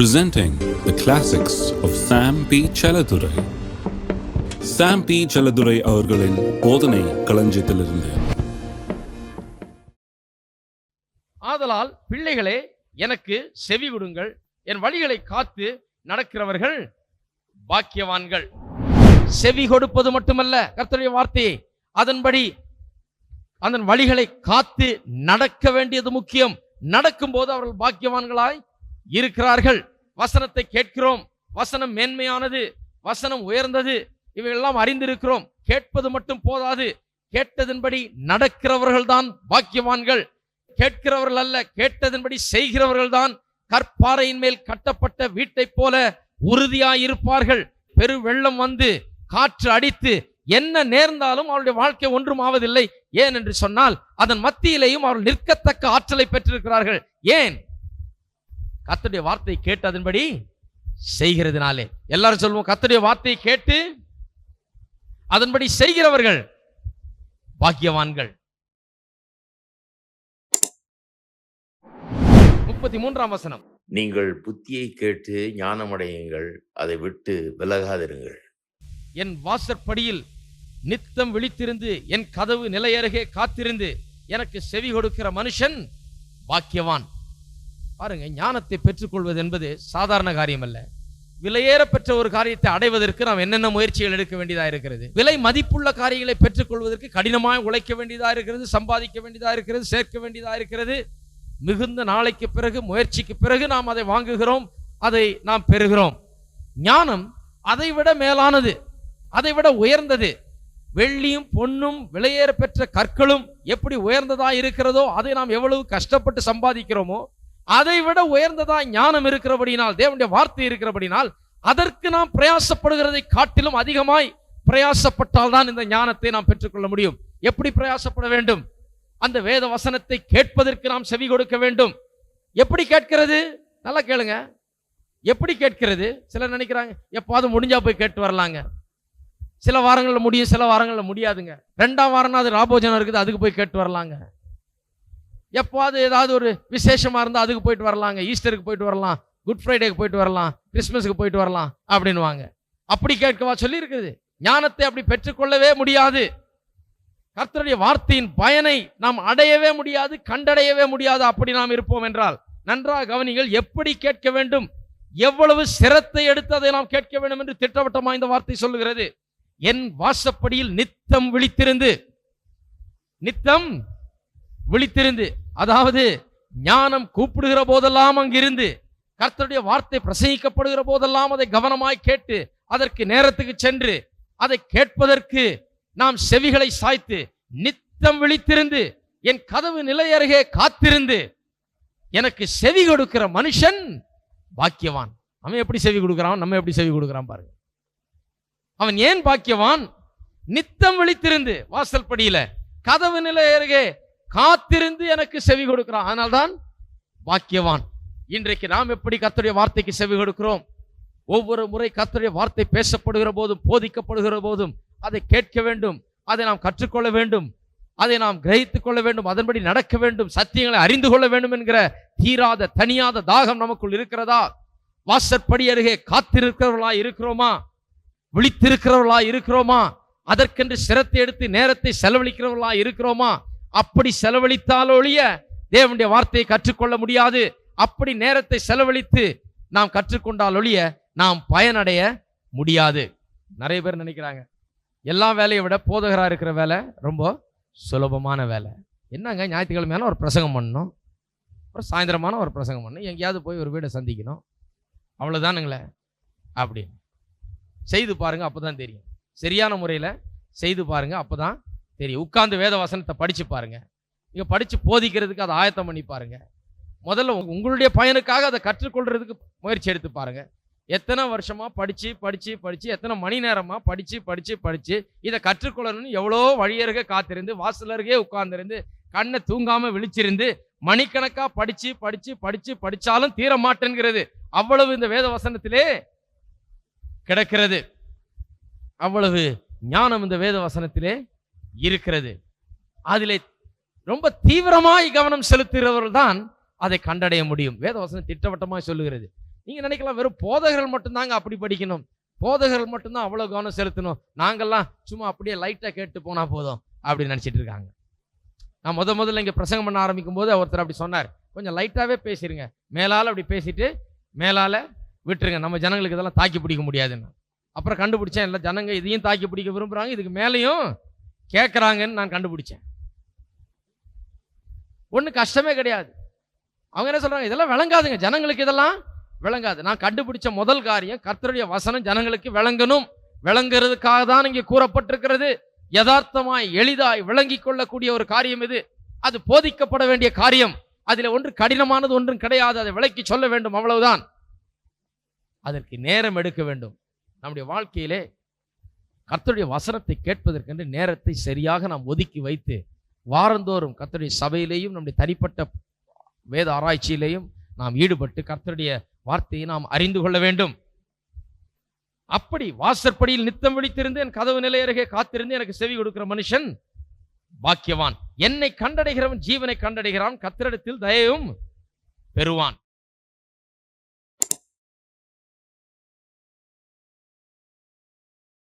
Presenting the classics of Sam P. Chaladurai. Sam P. Chaladurai அவர்களின் போதனை களஞ்சியத்திலிருந்து. ஆதலால் பிள்ளைகளே, எனக்கு செவி கொடுங்கள், என் வழிகளை காத்து நடக்கிறவர்கள் பாக்கியவான்கள். செவி கொடுப்பது மட்டுமல்ல, கர்த்தருடைய வார்த்தையை அதன்படி அதன் வழிகளை காத்து நடக்க வேண்டியது முக்கியம். நடக்கும் போது அவர்கள் பாக்கியவான்களாய் இருக்கிறார்கள். வசனத்தை கேட்கிறோம், வசனம் மேன்மையானது, வசனம் உயர்ந்தது, இவையெல்லாம் அறிந்திருக்கிறோம். கேட்பது மட்டும் போதாது, கேட்டதன்படி நடக்கிறவர்கள் தான் பாக்கியவான்கள். கேட்கிறவர்கள் அல்ல, கேட்டதன்படி செய்கிறவர்கள் தான் கற்பாறையின் மேல் கட்டப்பட்ட வீட்டை போல உறுதியாயிருப்பார்கள். பெரு வெள்ளம் வந்து காற்று அடித்து என்ன நேர்ந்தாலும் அவருடைய வாழ்க்கை ஒன்றும் ஆவதில்லை. ஏன் என்று சொன்னால், அதன் மத்தியிலேயும் அவர்கள் நிற்கத்தக்க ஆற்றலை பெற்றிருக்கிறார்கள். ஏன்? கர்த்தருடைய வார்த்தை கேட்டு அதன்படி செய்கிறதுனாலே. எல்லாரும் சொல்லுவோம், கர்த்தருடைய வார்த்தையை கேட்டு அதன்படி செய்கிறவர்கள் பாக்கியவான்கள். 33ஆம் வசனம். நீங்கள் புத்தியை கேட்டு ஞானமடையுங்கள், அதை விட்டு விலகாதிருங்கள். என் வாசற்படியில் நித்தம் விழித்திருந்து என் கதவு நிலையருகே காத்திருந்து எனக்கு செவி கொடுக்கிற மனுஷன் பாக்கியவான். பாருங்க, ஞானத்தை பெற்றுக்கொள்வது என்பது சாதாரண காரியம் அல்ல. விலையேற பெற்ற ஒரு காரியத்தை அடைவதற்கு நாம் என்னென்ன முயற்சிகள் எடுக்க வேண்டியதாக இருக்கிறது. விலை மதிப்புள்ள காரியங்களை பெற்றுக்கொள்வதற்கு கடினமாக உழைக்க வேண்டியதாக இருக்கிறது, சம்பாதிக்க வேண்டியதாக இருக்கிறது, சேர்க்க வேண்டியதாக இருக்கிறது. மிகுந்த நாளைக்கு பிறகு, முயற்சிக்கு பிறகு நாம் அதை வாங்குகிறோம், அதை நாம் பெறுகிறோம். ஞானம் அதைவிட மேலானது, அதைவிட உயர்ந்தது. வெள்ளியும் பொன்னும் விலையேற பெற்ற கற்களும் எப்படி உயர்ந்ததா இருக்கிறதோ, அதை நாம் எவ்வளவு கஷ்டப்பட்டு சம்பாதிக்கிறோமோ அதை விட உயர்ந்ததா ஞானம் இருக்கிறபடினால், தேவனுடைய வார்த்தை இருக்கிறபடினால், அதற்கு நாம் பிரயாசப்படுகிறதை காட்டிலும் அதிகமாய் பிரயாசப்பட்டால் தான் இந்த ஞானத்தை நாம் பெற்றுக்கொள்ள முடியும். எப்படி பிரயாசப்பட வேண்டும்? அந்த வேத வசனத்தை கேட்பதற்கு நாம் செவி கொடுக்க வேண்டும். எப்படி கேட்கிறது? நல்லா கேளுங்க. எப்படி கேட்கிறது? சிலர் நினைக்கிறாங்க, எப்பாவது முடிஞ்சா போய் கேட்டு வரலாங்க. சில வாரங்களில் முடியும், சில வாரங்களில் முடியாதுங்க. 2ஆம் வாரம் அது ராபோஜனம் இருக்குது, அதுக்கு போய் கேட்டு வரலாங்க. எப்பாவது ஏதாவது ஒரு விசேஷமா இருந்தால் அதுக்கு போயிட்டு வரலாங்க. ஈஸ்டருக்கு போயிட்டு வரலாம், குட் ஃப்ரைடேக்கு போயிட்டு வரலாம், கிறிஸ்மஸுக்கு போயிட்டு வரலாம் அப்படின்னுவாங்க. அப்படி கேட்கவா சொல்லி இருக்குது? ஞானத்தை அப்படி பெற்றுக்கொள்ளவே முடியாது. கர்த்தருடைய வார்த்தையின் பயனை நாம் அடையவே முடியாது, கண்டடையவே முடியாது. அப்படி நாம் இருப்போம் என்றால், நன்றாக கவனிங்கள். எப்படி கேட்க வேண்டும், எவ்வளவு சிரத்தை எடுத்து அதை நாம் கேட்க வேண்டும் என்று திட்டவட்டமாக இந்த வார்த்தை சொல்லுகிறது. என் வாசப்படியில் நித்தம் விழித்திருந்து, நித்தம் விழித்திருந்து, அதாவது ஞானம் கூப்பிடுகிற போதெல்லாம் அங்கிருந்து, கர்த்தருடைய வார்த்தை பிரசங்கிக்கப்படுகிற போதெல்லாம் அதை கவனமாய் கேட்டு, அதற்கு நேரத்துக்கு சென்று அதை கேட்பதற்கு நாம் செவிகளை சாய்த்து நித்தம் விழித்திருந்து, என் கதவு நிலையருகே காத்திருந்து எனக்கு செவி கொடுக்கிற மனுஷன் பாக்கியவான். அவன் எப்படி செவி கொடுக்கிறான், நம்ம எப்படி செவி கொடுக்கிறான் பாருங்க. அவன் ஏன் பாக்கியவான்? நித்தம் விழித்திருந்து, வாசல் படியில கதவு நிலையருகே காத்திருந்து எனக்கு செவி கொடுக்கிறான், அதனால்தான் பாக்கியவான். இன்றைக்கு நாம் எப்படி கர்த்தருடைய வார்த்தைக்கு செவி கொடுக்கிறோம்? ஒவ்வொரு முறை கர்த்தருடைய வார்த்தை பேசப்படுகிற போதும், போதிக்கப்படுகிற போதும் அதை கேட்க வேண்டும், அதை நாம் கற்றுக்கொள்ள வேண்டும், அதை நாம் கிரகித்துக் கொள்ள வேண்டும், அதன்படி நடக்க வேண்டும், சத்தியங்களை அறிந்து கொள்ள வேண்டும் என்கிற தீராத தனியாத தாகம் நமக்குள் இருக்கிறதா? வாசற்படி அருகே காத்திருக்கிறவர்களா இருக்கிறோமா? விழித்திருக்கிறவர்களா இருக்கிறோமா? அதற்கென்று சிரத்தை எடுத்து நேரத்தை செலவழிக்கிறவர்களா இருக்கிறோமா? அப்படி செலவழித்தால் ஒழிய தேவனுடைய வார்த்தையை கற்றுக்கொள்ள முடியாது. அப்படி நேரத்தை செலவழித்து நாம் கற்றுக்கொண்டால் ஒழிய நாம் பயனடைய முடியாது. நிறைய பேர் நினைக்கிறாங்க, எல்லா வேலையை விட போதகராக இருக்கிற வேலை ரொம்ப சுலபமான வேலை. என்னங்க, ஞாயிற்றுக்கிழமையான ஒரு பிரசங்கம் பண்ணணும், ஒரு சாயந்தரமான ஒரு பிரசங்கம் பண்ணணும், எங்கேயாவது போய் ஒரு வீடை சந்திக்கணும், அவ்வளோதானுங்களே. அப்படி செய்து பாருங்க, அப்போதான் தெரியும். சரியான முறையில் செய்து பாருங்க, அப்போதான் தெரியும். உட்கார்ந்து வேத வசனத்தை படிச்சு பாருங்க, நீங்க படிச்சு போதிக்கிறதுக்கு அதை ஆயத்தம் பண்ணி பாருங்க. முதல்ல உங்களுடைய பயனுக்காக அதை கற்றுக்கொள்றதுக்கு முயற்சி எடுத்து பாருங்க. எத்தனை வருஷமா படிச்சு படிச்சு படிச்சு, எத்தனை மணி நேரமா படிச்சு படிச்சு படிச்சு இதை கற்றுக்கொள்ளணும்னு எவ்வளோ வழியருகே காத்திருந்து, வாசலருகே உட்கார்ந்திருந்து, கண்ணை தூங்காம விழிச்சிருந்து, மணிக்கணக்கா படிச்சு படிச்சு படிச்சு படிச்சாலும் தீர மாட்டேங்கிறது. அவ்வளவு இந்த வேத வசனத்திலே கிடக்கிறது. அவ்வளவு ஞானம் இந்த வேத வசனத்திலே இருக்கிறது. அதிலே ரொம்ப தீவிரமாய் கவனம் செலுத்துகிறவர்கள் தான் அதை கண்டடைய முடியும். வேத வசனம் திட்டவட்டமாய் சொல்லுகிறது. நீங்க நினைக்கலாம் வெறும் போதகர்கள் மட்டும்தாங்க அப்படி படிக்கணும், போதகர்கள் மட்டும்தான் அவ்வளவு கவனம் செலுத்தணும், நாங்கெல்லாம் சும்மா அப்படியே லைட்டா கேட்டு போனா போதும் அப்படின்னு நினைச்சிட்டு இருக்காங்க. நான் முதல்ல இங்க பிரசங்கம் பண்ண ஆரம்பிக்கும் போது ஒருத்தர் அப்படி சொன்னார், கொஞ்சம் லைட்டாவே பேசிருங்க, மேலால அப்படி பேசிட்டு மேலால விட்டுருங்க, நம்ம ஜனங்களுக்கு இதெல்லாம் தாக்கி பிடிக்க முடியாதுன்னு. அப்புறம் கண்டுபிடிச்சேன், இல்லை ஜனங்க இதையும் தாக்கி பிடிக்க விரும்புறாங்க, இதுக்கு மேலேயும் கேட்கறாங்கன்னு நான் கண்டுபிடிச்சேன். ஒன்றும் கஷ்டமே கிடையாது. அவங்க என்ன சொல்றாங்க, இதெல்லாம் விளங்காதுங்க, ஜனங்களுக்கு இதெல்லாம் விளங்காது. நான் கண்டுபிடிச்ச முதல் காரியம், கர்த்தருடைய வசனம் ஜனங்களுக்கு விளங்கணும், விளங்குறதுக்காக தான் இங்கே கூறப்பட்டிருக்கிறது. யதார்த்தமாய் எளிதாய் விளங்கி கொள்ளக்கூடிய ஒரு காரியம் இது. அது போதிக்கப்பட வேண்டிய காரியம். அதில் ஒன்று கடினமானது ஒன்றும் கிடையாது, அதை விளக்கி சொல்ல வேண்டும், அவ்வளவுதான். அதற்கு நேரம் எடுக்க வேண்டும். நம்முடைய வாழ்க்கையிலே கர்த்தருடைய வசனத்தை கேட்பதற்கென்று நேரத்தை சரியாக நாம் ஒதுக்கி வைத்து வாரந்தோறும் கர்த்தருடைய சபையிலேயும் நம்முடைய தனிப்பட்ட வேத ஆராய்ச்சியிலேயும் நாம் ஈடுபட்டு கர்த்தருடைய வார்த்தையை நாம் அறிந்து கொள்ள வேண்டும். அப்படி வாசற்படியில் நித்தம் விழித்திருந்து என் கதவு நிலை அருகே காத்திருந்து எனக்கு செவி கொடுக்கிற மனுஷன் பாக்கியவான். என்னை கண்டடைகிறவன் ஜீவனை கண்டடைகிறான், கர்த்தரிடத்தில் தயவும் பெறுவான்.